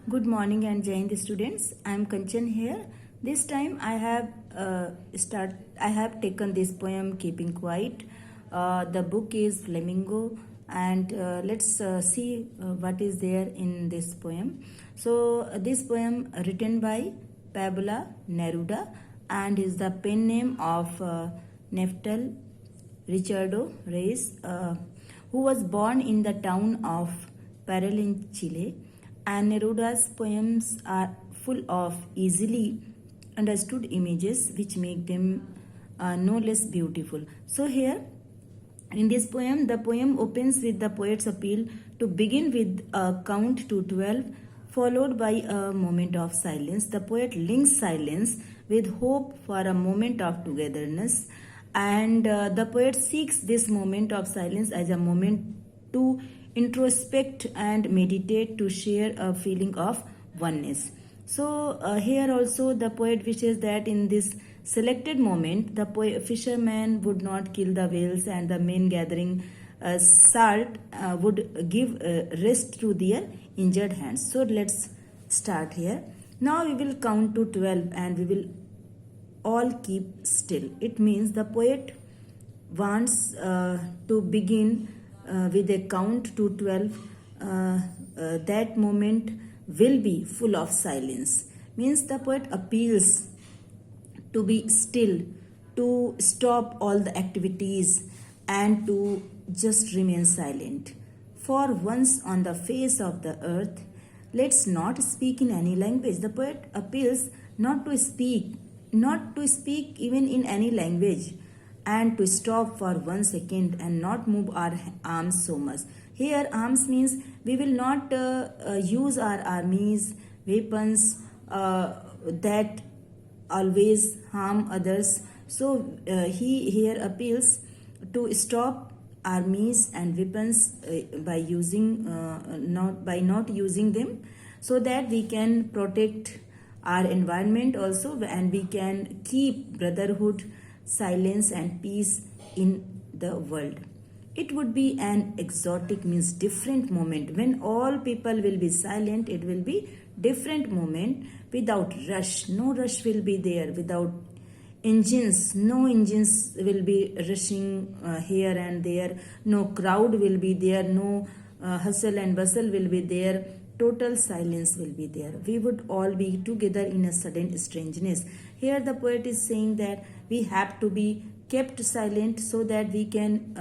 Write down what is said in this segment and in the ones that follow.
Good morning and Jain students. I am Kanchan here. This time I have taken this poem Keeping Quiet. The book is Flamingo, and let's see what is there in this poem. So this poem written by Pablo Neruda and is the pen name of Neftal Richardo Reis, who was born in the town of Parral in Chile. And Neruda's poems are full of easily understood images which make them no less beautiful. So, here in this poem, the poem opens with the poet's appeal to begin with a count to 12, followed by a moment of silence. The poet links silence with hope for a moment of togetherness, and the poet seeks this moment of silence as a moment to introspect and meditate, to share a feeling of oneness. So here also the poet wishes that in this selected moment the fisherman would not kill the whales, and the men gathering salt would give rest to their injured hands. So let's start here. Now we will count to 12 and we will all keep still. It means the poet wants to begin with a count to 12. That moment will be full of silence. Means the poet appeals to be still, to stop all the activities, and to just remain silent. For once on the face of the earth, let's not speak in any language. The poet appeals not to speak even in any language, and to stop for 1 second and not move our arms so much. Here, arms means we will not use our armies, weapons that always harm others. So he here appeals to stop armies and weapons by not using them, so that we can protect our environment also, and we can keep brotherhood, silence and peace in the world. It would be an exotic, means different moment. When all people will be silent, it will be different moment, without rush. No rush will be there. Without engines, no engines will be rushing here and there. No crowd will be there. No hustle and bustle will be there. Total silence will be there. We would all be together in a sudden strangeness. Here the poet is saying that we have to be kept silent, so that we can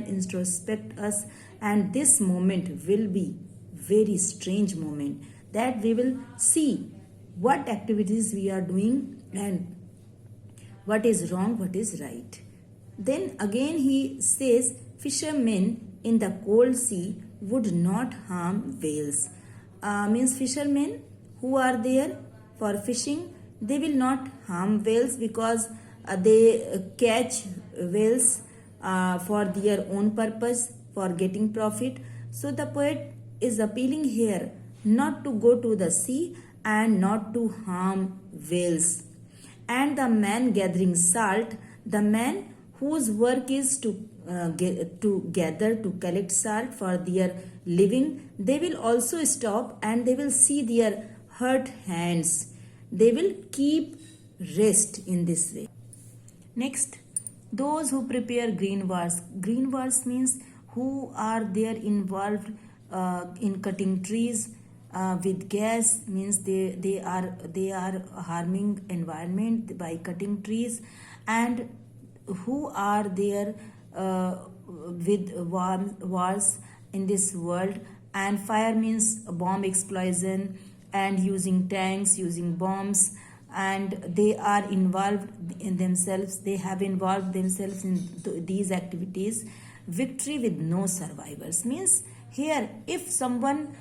introspect us, and this moment will be very strange moment, that we will see what activities we are doing and what is wrong, what is right. Then again he says, fishermen in the cold sea would not harm whales. Means fishermen who are there for fishing, they will not harm whales, because they catch whales for their own purpose, for getting profit. So the poet is appealing here not to go to the sea and not to harm whales. And the man gathering salt, the man whose work is to collect salt for their living, they will also stop and they will see their hurt hands. They will keep rest in this way. Next, those who prepare green wars. Green wars means who are there involved in cutting trees with gas, means they are harming environment by cutting trees, and who are there with wars in this world. And fire means bomb explosion and using tanks, using bombs, and they are involved in themselves, they have involved themselves in these activities. Victory with no survivors means here, if someone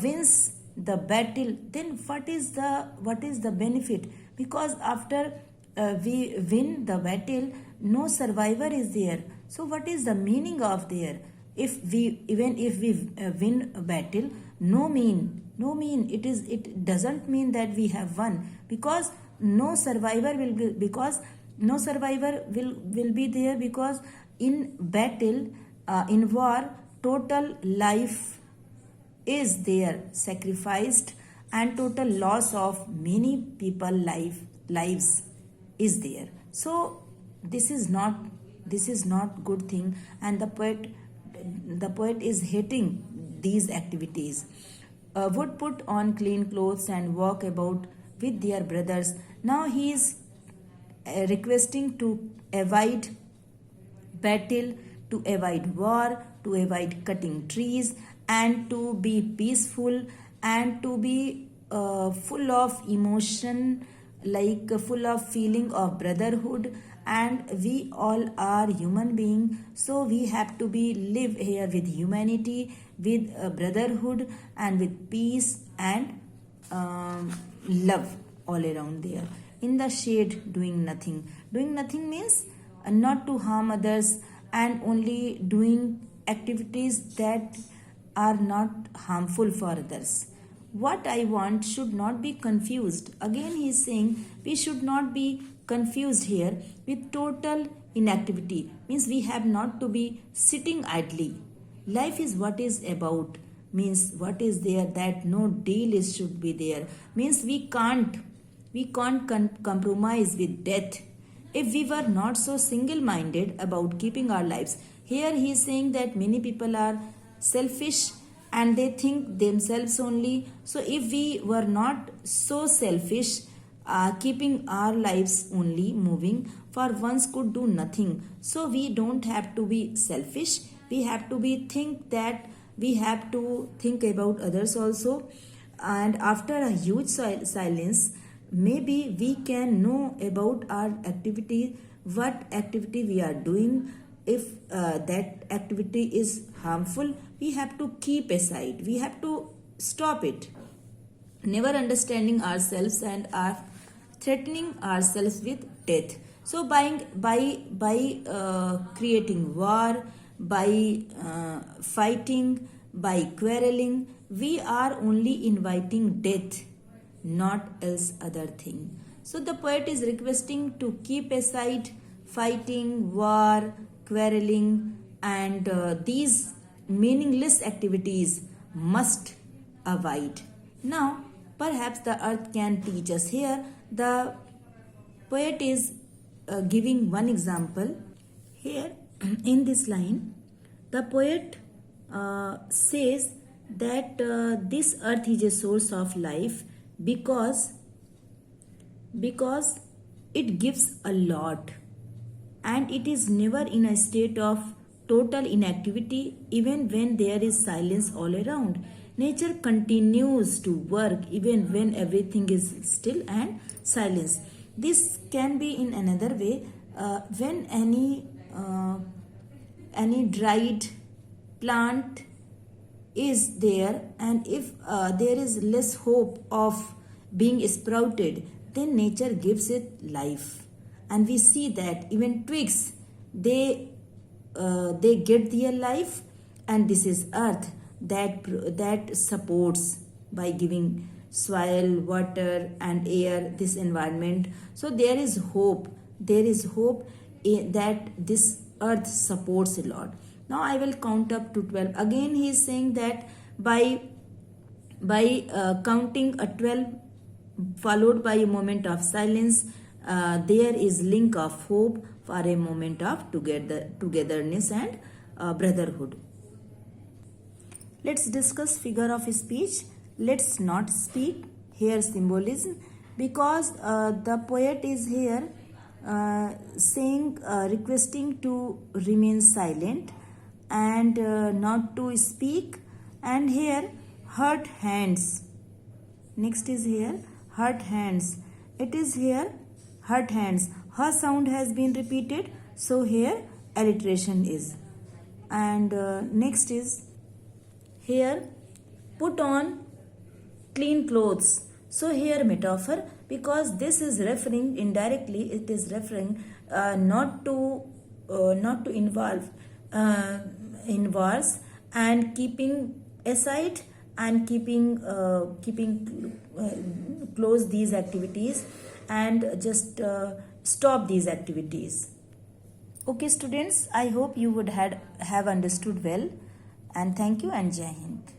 wins the battle, then what is the benefit? Because after we win the battle, no survivor is there. So what is the meaning of there? If we win a battle, no mean it doesn't mean that we have won, because no survivor will be there, because in battle, in war, total life is there sacrificed, and total loss of many people lives is there. So this is not good thing, and the poet is hating these activities. Would put on clean clothes and walk about with their brothers. Now he is requesting to avoid battle, to avoid war, to avoid cutting trees, and to be peaceful, and to be full of emotion, like full of feeling of brotherhood. And we all are human being, so we have to be live here with humanity, with brotherhood, and with peace and love all around there. In the shade, doing nothing means not to harm others, and only doing activities that are not harmful for others. What I want should not be confused. Again, he is saying we should not be confused here with total inactivity. Means we have not to be sitting idly. Life is what is about. Means what is there, that no deal is should be there. Means we can't compromise with death. If we were not so single-minded about keeping our lives, here he is saying that many people are selfish and they think themselves only. So if we were not so selfish, keeping our lives only moving, for once could do nothing. So we don't have to be selfish. We have to be think that we have to think about others also. And after a huge silence, maybe we can know about our activity, what activity we are doing. If that activity is harmful, we have to keep aside, we have to stop it, never understanding ourselves and are threatening ourselves with death. So by creating war, by fighting, by quarreling, we are only inviting death, not else other thing. So the poet is requesting to keep aside fighting, war, quarreling, and these meaningless activities must avoid. Now, perhaps the earth can teach us. Here, the poet is giving one example. Here, in this line, the poet says that this earth is a source of life because it gives a lot, and it is never in a state of total inactivity. Even when there is silence all around, nature continues to work even when everything is still and silence. This can be in another way, when any dried plant is there, and if there is less hope of being sprouted, then nature gives it life. And we see that even twigs, they get their life, and this is earth that supports by giving soil, water, and air, this environment. So there is hope, that this earth supports a lot. Now I will count up to 12. Again he is saying that by counting a 12 followed by a moment of silence, there is link of hope for a moment of togetherness and brotherhood. Let's discuss figure of speech. Let's not speak. Here symbolism, because the poet is here saying, requesting to remain silent and not to speak. And here hurt hands. Next is here hurt hands. It is here hurt hands. Her sound has been repeated, so here alliteration is. And next is here put on clean clothes. So here metaphor, because this is referring indirectly, it is referring not to involve in wars, and keeping aside and keeping close these activities, and just stop these activities. Okay students, I hope you would have understood well, and thank you and Jai Hind.